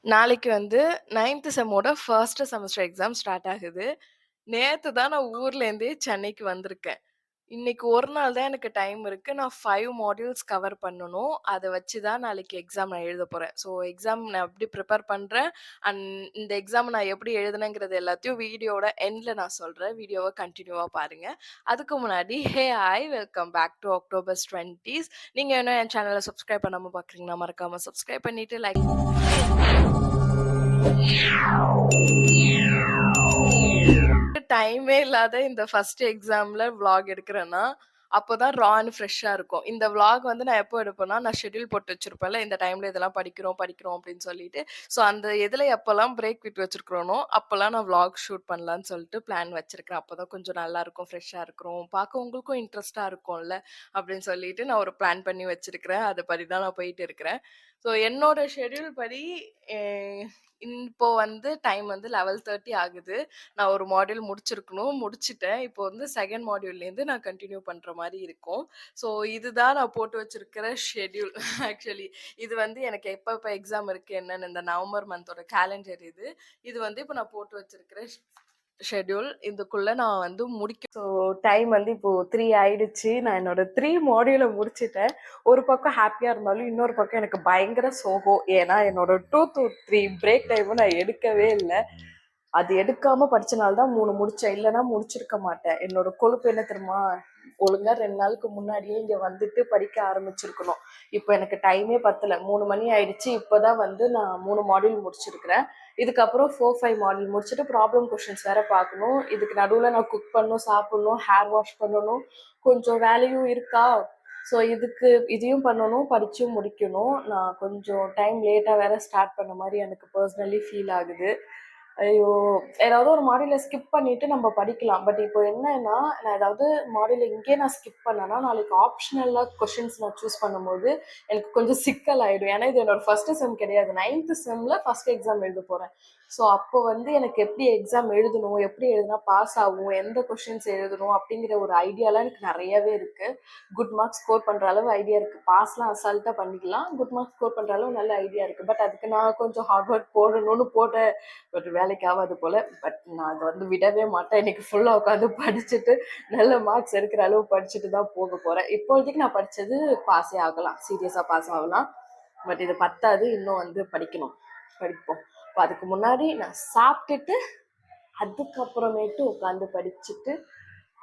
நாளைக்கு வந்து 9த் செம்மோட ஃபர்ஸ்ட் செமஸ்டர் எக்ஸாம் ஸ்டார்ட் ஆகுது. நேத்து தான் நான் ஊர்லேருந்தே சென்னைக்கு வந்திருக்கேன். இன்னைக்கு ஒரு நாள் தான் எனக்கு டைம் இருக்கு. நான் 5 மாடியூல்ஸ் கவர் பண்ணணும். அத வச்சு தான் நாளைக்கு எக்ஸாம் நான் எழுதப் போறேன். ஸோ எக்ஸாம் நான் எப்படி ப்ரிப்பேர் பண்றேன், அண்ட் இந்த எக்ஸாம் நான் எப்படி எழுதுனேங்கிறது எல்லாத்தையும் வீடியோவோட எண்ட்ல நான் சொல்றேன். வீடியோவ கன்டினியூவா பாருங்க. அதுக்கு முன்னாடி ஹாய் வெல்கம் பேக் டூ அக்டோபர்ஸ் 20ஸ். நீங்க இன்னும் என் சேனல சப்ஸ்கிரைப் பண்ணாம பார்க்குறீங்கன்னா மறக்காம சப்ஸ்கிரைப் பண்ணிட்டு லைக் டைமே இல்லாத இந்த ஃபர்ஸ்ட் எக்ஸாம்ல விளாக் எடுக்கிறேன்னா, அப்பதான் ரா அண்ட் ஃப்ரெஷ்ஷா இருக்கும். இந்த விளாக் வந்து நான் எப்போ எடுப்பேன்னா, நான் ஷெட்யூல் போட்டு வச்சிருப்பேன்ல, இந்த டைம்ல இதெல்லாம் படிக்கிறோம் அப்படின்னு சொல்லிட்டு. ஸோ அந்த எதுல எப்பலாம் பிரேக் விட்டு வச்சிருக்கிறோனோ, அப்பலாம் நான் விளாக் ஷூட் பண்ணலான்னு சொல்லிட்டு பிளான் வச்சிருக்கிறேன். அப்பதான் கொஞ்சம் நல்லாருக்கும், ஃப்ரெஷ்ஷா இருக்கும். பார்க்க உங்களுக்கும் இன்ட்ரெஸ்ட்டா இருக்கும்ல, அப்படின்னு சொல்லிட்டு நான் ஒரு பிளான் பண்ணி வச்சிருக்கிறேன். அதுபடி தான் நான் போயிட்டு இருக்கிறேன். ஸோ என்னோட ஷெட்யூல் படி எ இப்போ வந்து டைம் வந்து 11:30 ஆகுது. நான் ஒரு மாடியூல் முடிச்சிருக்கணும். முடிச்சுட்டேன். இப்போ வந்து 2ண்ட் மாடியூல்லேருந்து நான் கன்டின்யூ பண்ற மாரி இருக்கும். ஸோ இதுதான் நான் போட்டு வச்சிருக்கிற ஷெட்யூல். ஆக்சுவலி இது வந்து எனக்கு எப்ப எக்ஸாம் இருக்கு என்னன்னு இந்த நவம்பர் மந்தோட கேலண்டர் இது. இது வந்து இப்போ நான் போட்டு வச்சிருக்கிற ஷெட்யூல். இதுக்குள்ள நான் வந்து ஸோ டைம் வந்து இப்போ 3 ஆயிடுச்சு. நான் என்னோட 3 மாடியூல முடிச்சுட்டேன். ஒரு பக்கம் ஹாப்பியா இருந்தாலும், இன்னொரு பக்கம் எனக்கு பயங்கர சோகம். ஏன்னா என்னோட 2 to 3 பிரேக் டைமும் நான் எடுக்கவே இல்ல. அது எடுக்காம படிச்சனால தான் 3 முடிச்சேன். இல்லைன்னா முடிச்சிருக்க மாட்டேன். என்னோட கொழுப்பு என்ன தெரியுமா? ஒழுங்கா 2 நாளுக்கு முன்னாடியே இங்க வந்துட்டு படிக்க ஆரம்பிச்சிருக்கணும். இப்போ எனக்கு டைமே பத்தல. 3 மணி ஆயிடுச்சு. இப்பதான் வந்து நான் 3 மாடியூல் முடிச்சிருக்கிறேன். இதுக்கப்புறம் 4, 5 மாடியூல் முடிச்சுட்டு ப்ராப்ளம் கொஸ்டின்ஸ் வேற பார்க்கணும். இதுக்கு நடுவில் நான் குக் பண்ணணும், சாப்பிடணும், ஹேர் வாஷ் பண்ணணும், கொஞ்சம் வேலையும் இருக்கா. ஸோ இதையும் பண்ணணும், படிச்சும் முடிக்கணும். நான் கொஞ்சம் டைம் லேட்டாக வேற ஸ்டார்ட் பண்ண மாதிரி எனக்கு பர்சனலி ஃபீல் ஆகுது. ஐயோ! ஏதாவது ஒரு மாடியூல ஸ்கிப் பண்ணிட்டு நம்ம படிக்கலாம். பட் இப்போ என்னன்னா, நான் ஏதாவது மாடியூல இங்கேயே நான் ஸ்கிப் பண்ணேன்னா, நாளைக்கு ஆப்ஷனலா கொஸ்டின்ஸ் நான் சூஸ் பண்ணும்போது எனக்கு கொஞ்சம் சிக்கல் ஆயிடும். ஏன்னா இது என்னோட ஃபர்ஸ்ட் செம் கிடையாது. 9th செம்ல ஃபர்ஸ்ட் எக்ஸாம் எழுத போறேன். ஸோ அப்போ வந்து எனக்கு எப்படி எக்ஸாம் எழுதணும், எப்படி எழுதினா பாஸ் ஆகும், எந்த கொஸ்டின்ஸ் எழுதணும் அப்படிங்கிற ஒரு ஐடியாலாம் எனக்கு நிறையவே இருக்கு. குட் மார்க்ஸ் ஸ்கோர் பண்ற அளவு ஐடியா இருக்கு. பாஸ்லாம் அசால்ட்டா பண்ணிக்கலாம். குட் மார்க்ஸ் ஸ்கோர் பண்ற அளவு நல்ல ஐடியா இருக்கு. பட் அதுக்கு நான் கொஞ்சம் ஹார்ட் ஒர்க் போடணும்னு போட்டேன். ஒரு வேலைக்கு ஆகாது போல. பட் நான் அதை வந்து விடவே மாட்டேன். இன்னைக்கு ஃபுல்லா உட்காந்து படிச்சுட்டு நல்ல மார்க்ஸ் எடுக்கிற அளவு படிச்சுட்டு தான் போக போறேன். இப்போதைக்கு நான் படிச்சது பாஸே ஆகலாம், சீரியஸா பாஸ் ஆகலாம். பட் இது பத்தாது, இன்னும் வந்து படிப்போம். இப்போ அதுக்கு முன்னாடி நான் சாப்பிட்டுட்டு அதுக்கப்புறமேட்டு உட்காந்து படிச்சுட்டு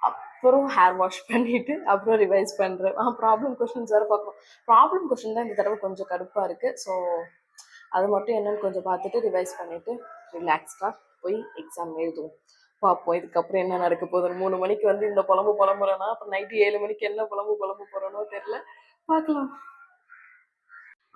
அப்புறம் ஹேர் வாஷ் பண்ணிட்டு அப்புறம் ரிவைஸ் பண்றேன். ப்ராப்ளம் கொஸ்டின்ஸ் வேற பார்க்கணும். ப்ராப்ளம் கொஸ்டின் தான் இந்த தடவை கொஞ்சம் கடுப்பா இருக்கு. ஸோ அது மட்டும் என்னன்னு கொஞ்சம் பார்த்துட்டு ரிவைஸ் பண்ணிட்டு ரிலாக்ஸ்டா போய் எக்ஸாம் எழுதுவோம். பார்ப்போம் இதுக்கப்புறம் என்ன நடக்க போகுது. 3 மணிக்கு வந்து இந்த புலம்புறேன்னா அப்புறம் நைட்டு 7 மணிக்கு என்ன புலம்பு போறேனோ தெரியல. பார்க்கலாம்.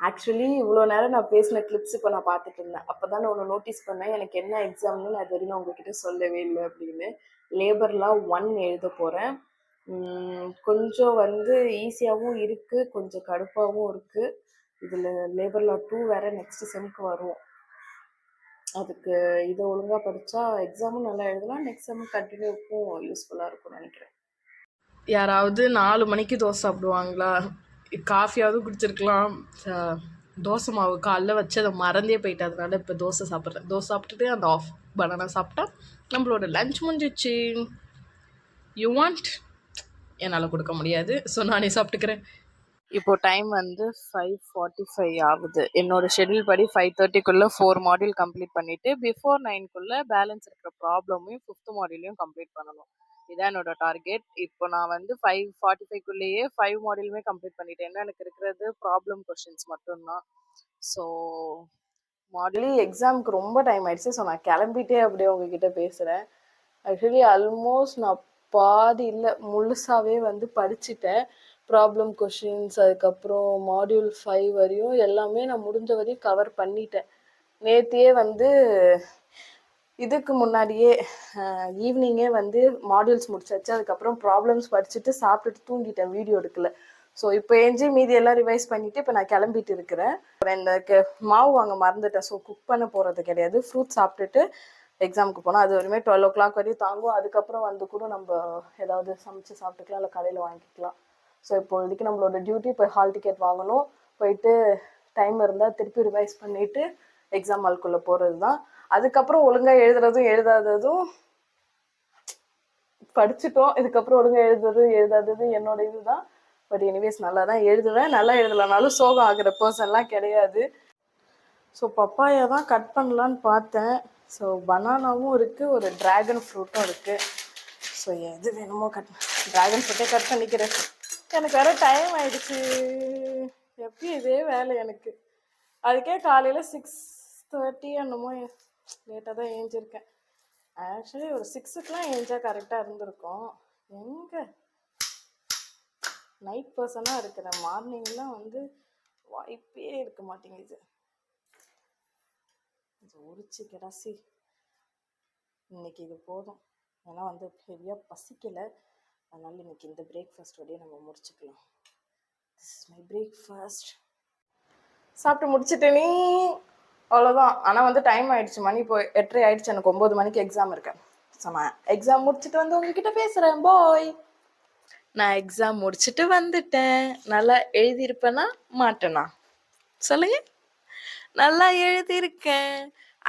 ஆக்சுவலி இவ்வளோ நேரம் நான் பேசின கிளிப்ஸ் இப்போ நான் பார்த்துட்டு இருந்தேன். அப்பதான் நான் ஒன்று நோட்டீஸ் பண்ணேன். எனக்கு என்ன எக்ஸாம்னு நான் இது வரையும் உங்ககிட்ட சொல்லவே இல்லை அப்படின்னு. லேபர் லா 1 எழுத போறேன். கொஞ்சம் வந்து ஈஸியாகவும் இருக்கு, கொஞ்சம் கடுப்பாகவும் இருக்கு. இதுல லேபர் லா 2 வேற நெக்ஸ்ட் செம்க்கு வரும். அதுக்கு இதை ஒழுங்கா படிச்சா எக்ஸாமும் நல்லா எழுதலாம், நெக்ஸ்ட் செம் கண்டினியூக்கும் யூஸ்ஃபுல்லா இருக்கும்னு நினைக்கிறேன். யாராவது 4 மணிக்கு தோசை சாப்பிடுவாங்களா? காஃபியாவது குடிச்சிருக்கலாம். தோசை மாவு காலைல வச்சு அதை மறந்தே போயிட்டு, அதனால இப்போ தோசை சாப்பிட்றேன். தோசை சாப்பிட்டுட்டு அந்த ஆஃப் பனானா சாப்பிட்டா நம்மளோட லஞ்ச் முடிஞ்சிச்சு. You want? என்னால் கொடுக்க முடியாது, ஸோ நானே சாப்பிட்டுக்கிறேன். இப்போ டைம் வந்து 5:45 ஆகுது. என்னோட ஷெட்யூல் படி 5:30க்குள்ள 4 மாடியூல் கம்ப்ளீட் பண்ணிட்டு பிஃபோர் 9க்குள்ள பேலன்ஸ் இருக்கிற ப்ராப்ளமையும் 5th மாடியூலையும் கம்ப்ளீட் பண்ணணும். இதான் என்னோட டார்கெட். இப்போ நான் வந்து 5:45க்குள்ளேயே 5 மாடியூலுமே கம்ப்ளீட் பண்ணிட்டேன். ஏன்னா எனக்கு இருக்கிறது ப்ராப்ளம் கொஸ்டின்ஸ் மட்டும்தான். ஸோ மாடியூலி எக்ஸாமுக்கு ரொம்ப டைம் ஆயிடுச்சு. ஸோ நான் கிளம்பிட்டே அப்படியே உங்ககிட்ட பேசுகிறேன். ஆக்சுவலி ஆல்மோஸ்ட் நான் பாதி இல்லை முழுசாவே வந்து படிச்சுட்டேன். ப்ராப்ளம் கொஷின்ஸ், அதுக்கப்புறம் மாடியூல் 5 வரையும் எல்லாமே நான் முடிஞ்ச வரையும் கவர் பண்ணிட்டேன். நேத்தியே வந்து இதுக்கு முன்னாடியே ஈவினிங்கே வந்து மாடியூல்ஸ் முடிச்சாச்சு. அதுக்கப்புறம் ப்ராப்ளம்ஸ் படிச்சுட்டு சாப்பிட்டுட்டு தூங்கிட்டேன், வீடியோ எடுக்கல. ஸோ இப்போ எஞ்சி மீதி எல்லாம் ரிவைஸ் பண்ணிட்டு இப்போ நான் கிளம்பிட்டு இருக்கிறேன். இந்த மாவு வாங்க மறந்துட்டேன். ஸோ குக் பண்ண போகிறது கிடையாது. ஃப்ரூட் சாப்பிட்டுட்டு எக்ஸாமுக்கு போனால் அது வரையுமே 12 o'clock வரையும் தாங்கும். அதுக்கப்புறம் வந்து கூட நம்ம ஏதாவது சமைச்சு சாப்பிட்டுக்கலாம், இல்லை கடையில் வாங்கிக்கலாம். ஸோ இப்போதைக்கு நம்மளோட டியூட்டி போய் ஹால் டிக்கெட் வாங்கணும். போயிட்டு டைம் இருந்தால் திருப்பி ரிவைஸ் பண்ணிவிட்டு எக்ஸாம் ஹால்குள்ள போறது தான். அதுக்கப்புறம் ஒழுங்கா எழுதுறதும் எழுதாததும் படிச்சுட்டோம். இதுக்கப்புறம் ஒழுங்கா எழுதாததும் என்னோட இதுதான். பட் எனிவேஸ் நல்லா தான் எழுதுவேன். நல்லா எழுதலைனாலும் சோகம் ஆகுற பர்சன்லாம் கிடையாது. ஸோ பப்பாயா தான் கட் பண்ணலான்னு பார்த்தேன். ஸோ பனானாவும் இருக்குது, ஒரு ட்ராகன் ஃப்ரூட்டும் இருக்குது. ஸோ எது வேணுமோ ட்ராகன் ஃப்ரூட்டே கட் பண்ணிக்கிறேன். எனக்கு வேற டைம் ஆயிடுச்சு. எப்பயும் இதே வேலை எனக்கு. அதுக்கே காலையில் 6:30 என்னமோ லேட்டாக தான் ஏஞ்சிருக்கேன். ஆக்சுவலி ஒரு 6க்குலாம் ஏஞ்சா கரெக்டாக இருந்திருக்கும். எங்கே நைட் பர்சனாக இருக்கிறேன். மார்னிங்லாம் வந்து வாய்ப்பே இருக்க மாட்டேங்குது. உரிச்சு கிடாசி இன்னைக்கு இது போதும். ஏன்னா வந்து ஹெவியாக பசிக்கலை. அதனால இன்னைக்கு இந்த பிரேக்ஃபாஸ்டோடய நம்ம முடிச்சுக்கலாம். This is my breakfast. சாப்பிட்டு முடிச்சுட்டேனே, அவ்வளோதான். ஆனால் வந்து டைம் ஆயிடுச்சு. மணி இப்போ 8:30 ஆயிடுச்சு. எனக்கு 9 மணிக்கு எக்ஸாம் இருக்கேன். ஸோ நான் எக்ஸாம் முடிச்சுட்டு வந்து உங்ககிட்ட பேசுகிறேன். பாய். நான் எக்ஸாம் முடிச்சுட்டு வந்துட்டேன். நல்லா எழுதியிருப்பேனா மாட்டேனா சொல்லுங்க. நல்லா எழுதியிருக்கேன்.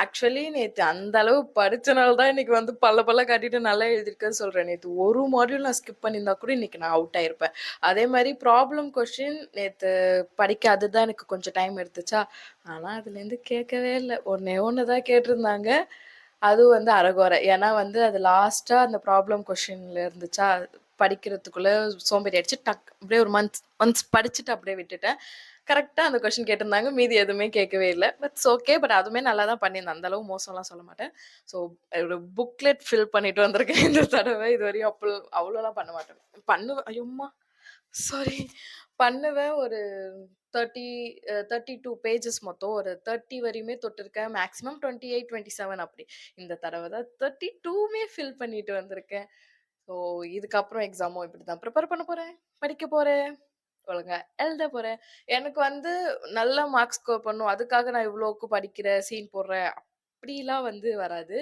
ஆக்சுவலி நேற்று அந்த அளவு படித்தனால தான் இன்னைக்கு வந்து பல்ல காட்டிட்டு நல்லா எழுதியிருக்கேன்னு சொல்கிறேன். நேற்று ஒரு மாடியூல் நான் ஸ்கிப் பண்ணியிருந்தா கூட இன்னைக்கு நான் அவுட் ஆயிருப்பேன். அதே மாதிரி ப்ராப்ளம் கொஷின் நேற்று படிக்க அதுதான் எனக்கு கொஞ்சம் டைம் எடுத்துச்சா. ஆனால் அதுலேருந்து கேட்கவே இல்லை. ஒன்று தான் கேட்டிருந்தாங்க. அதுவும் வந்து அரைகுறை. ஏன்னா வந்து அது லாஸ்ட்டாக அந்த ப்ராப்ளம் கொஷின்ல இருந்துச்சா, படிக்கிறதுக்குள்ளே சோம்பேறி ஆயிடுச்சு. அப்படியே ஒரு மந்த்ஸ் படிச்சுட்டு அப்படியே விட்டுட்டேன். கரெக்டாக அந்த கொஷின் கேட்டிருந்தாங்க. மீதி எதுவுமே கேட்கவே இல்லை. Puts okay. பட் அதுவுமே நல்லா தான் பண்ணியிருந்தேன். அந்த அளவு மோசம்லாம் சொல்ல மாட்டேன். ஸோ ஒரு புக்லெட் ஃபில் பண்ணிட்டு வந்திருக்கேன் இந்த தடவை. இது வரையும் அவ்வளோலாம் பண்ண மாட்டேன். பண்ணுவேன். ஐயோம்மா சாரி. பண்ணுவேன். ஒரு 32 பேஜஸ் மொத்தம். ஒரு 30 வரையுமே தொட்டிருக்கேன். மேக்ஸிமம் 28, 27 அப்படி. இந்த தடவை தான் 32மே ஃபில் பண்ணிட்டு வந்திருக்கேன். ஸோ இதுக்கப்புறம் எக்ஸாமும் இப்படி தான் ப்ரிப்பேர் பண்ண போகிறேன், படிக்க போகிறேன், ஒழுங்கா எழுத போகிறேன். எனக்கு வந்து நல்ல மார்க்ஸ் ஸ்கோர் பண்ணும், அதுக்காக நான் இவ்வளோக்கு படிக்கிறேன், சீன் போடுறேன் அப்படிலாம் வந்து வராது.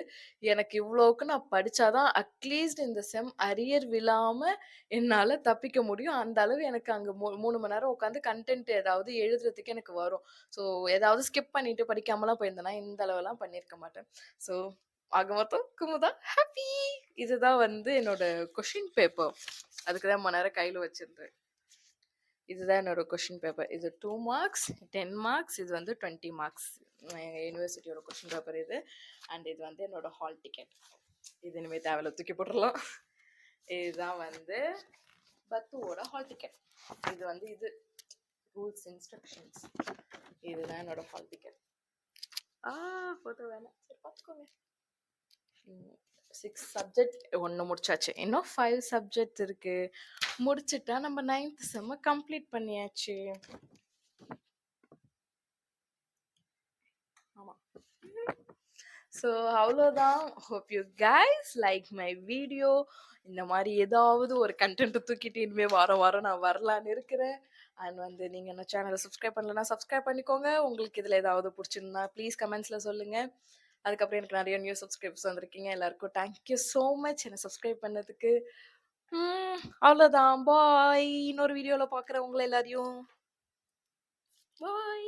எனக்கு இவ்வளோக்கு நான் படித்தாதான் அட்லீஸ்ட் இந்த செம் அரியர் விழாமல் என்னால் தப்பிக்க முடியும். அந்த அளவு எனக்கு அங்கே 3 மணி நேரம் உட்காந்து கண்டென்ட் ஏதாவது எழுதுறதுக்கு எனக்கு வரும். ஸோ ஏதாவது ஸ்கிப் பண்ணிட்டு படிக்காமலாம் போயிருந்தேன்னா இந்த அளவெல்லாம் பண்ணியிருக்க மாட்டேன். ஸோ ஆக மொத்தம் குமுதா ஹாப்பி. இதுதான் வந்து என்னோட கொஷின் பேப்பர். அதுக்கு தான் மணி நேரம் கையில் வச்சிருந்தேன். இதுதான் என்னோட கொஷின் பேப்பர். இது 2 மார்க்ஸ், 10 மார்க்ஸ், இது வந்து 20 மார்க்ஸ். எங்கள் யூனிவர்சிட்டியோட கொஷின் பேப்பர் இது. அண்ட் இது வந்து என்னோட ஹால் டிக்கெட். இது இனிமேல் தேவையில்ல, தூக்கி போட்டுடலாம். இதுதான் வந்து பத்துவோட ஹால் டிக்கெட். இது வந்து இது ரூல்ஸ் இன்ஸ்ட்ரக்ஷன்ஸ். இதுதான் என்னோட ஹால் டிக்கெட். ஃபோட்டோ வேணாம், சரி பார்த்துக்கோங்க. 6 சப்ஜெக்ட் ஒன்று முடிச்சாச்சு. இன்னும் 5 சப்ஜெக்ட் இருக்கு. முடிச்சுட்டா நம்ம 9th செம்ம கம்ப்ளீட் பண்ணியாச்சு. ஆமாம். ஸோ அவ்வளோதான். Hope you guys like my video. இந்த மாதிரி ஏதாவது ஒரு கண்டென்ட்டை தூக்கிட்டு இனிமேல் வாரம் நான் வரலான்னு இருக்கிறேன். அண்ட் வந்து நீங்கள் என்ன சேனலை சப்ஸ்கிரைப் பண்ணலன்னா சப்ஸ்கிரைப் பண்ணிக்கோங்க. உங்களுக்கு இதில் ஏதாவது பிடிச்சிருந்தா ப்ளீஸ் கமெண்ட்ஸில் சொல்லுங்கள். அதுக்கப்புறம் எனக்கு நிறைய நியூ சப்ஸ்கிரைபர்ஸ் வந்திருக்கீங்க. எல்லாருக்கும் தேங்க்யூ ஸோ மச் என்னை சப்ஸ்கிரைப் பண்ணதுக்கு. அவ்வளோதான். பாய். இன்னொரு வீடியோவில் பார்க்குறேன் உங்களை எல்லாரையும். பாய்.